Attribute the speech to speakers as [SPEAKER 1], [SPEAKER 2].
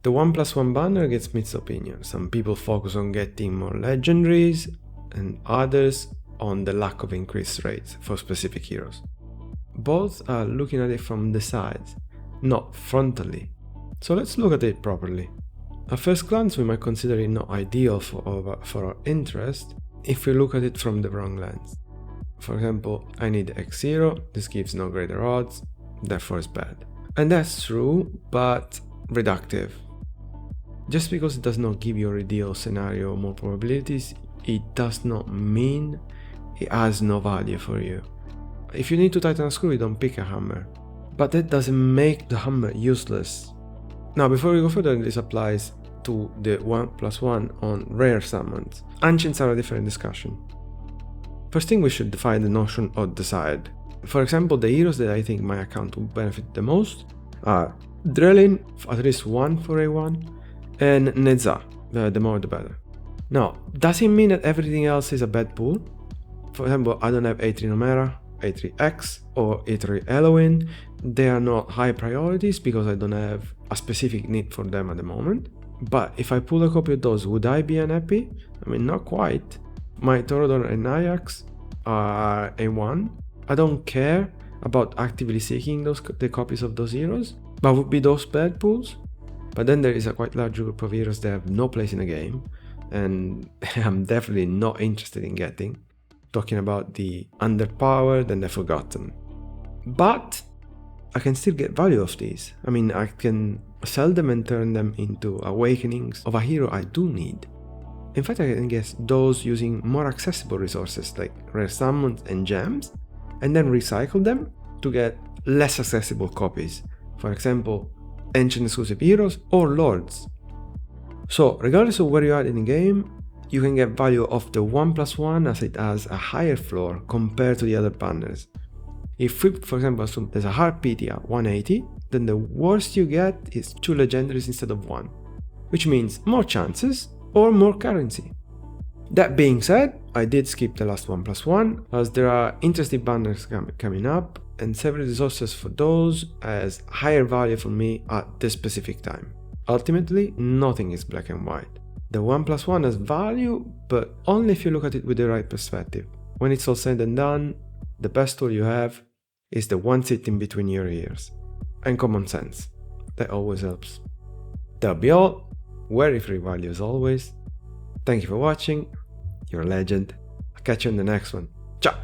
[SPEAKER 1] The 1+1 banner gets mixed opinion. Some people focus on getting more legendaries and others on the lack of increased rates for specific heroes. Both are looking at it from the sides, not frontally. So let's look at it properly. At first glance we might consider it not ideal for our interest if we look at it from the wrong lens. For example, I need X hero, this gives no greater odds, therefore it's bad. And that's true, but reductive. Just because it does not give your ideal scenario more probabilities, it does not mean it has no value for you. If you need to tighten a screw, you don't pick a hammer. But that doesn't make the hammer useless. Now, before we go further, this applies to the 1+1 on rare summons. Ancients are a different discussion. First thing, we should define the notion of desired. For example, the heroes that I think my account will benefit the most are Drellin, at least one for A1, and Neza, the more the better. Now, does it mean that everything else is a bad pool? For example, I don't have A3 Nomera, A3X, or A3 Eloin. They are not high priorities because I don't have a specific need for them at the moment. But if I pull a copy of those, would I be unhappy? I mean, not quite. My Torodon and Ajax are A1. I don't care about actively seeking the copies of those heroes, but would be those bad pools? But then there is a quite large group of heroes that have no place in the game, and I'm definitely not interested in getting. Talking about the underpowered and the forgotten. But I can still get value of these. I mean, I can sell them and turn them into awakenings of a hero I do need. In fact, I can get those using more accessible resources like rare summons and gems, and then recycle them to get less accessible copies. For example, ancient exclusive heroes or lords. So, regardless of where you are in the game, you can get value of the 1+1 as it has a higher floor compared to the other banners. If we, for example, assume there's a hard PT at 180, then the worst you get is 2 legendaries instead of 1, which means more chances or more currency. That being said, I did skip the last 1+1 as there are interesting banners coming up and several resources for those as higher value for me at this specific time. Ultimately, nothing is black and white. The 1+1 has value, but only if you look at it with the right perspective. When it's all said and done, the best tool you have is the one sitting between your ears. And common sense. That always helps. That'll be all. Very free value as always. Thank you for watching. You're a legend. I'll catch you in the next one. Ciao!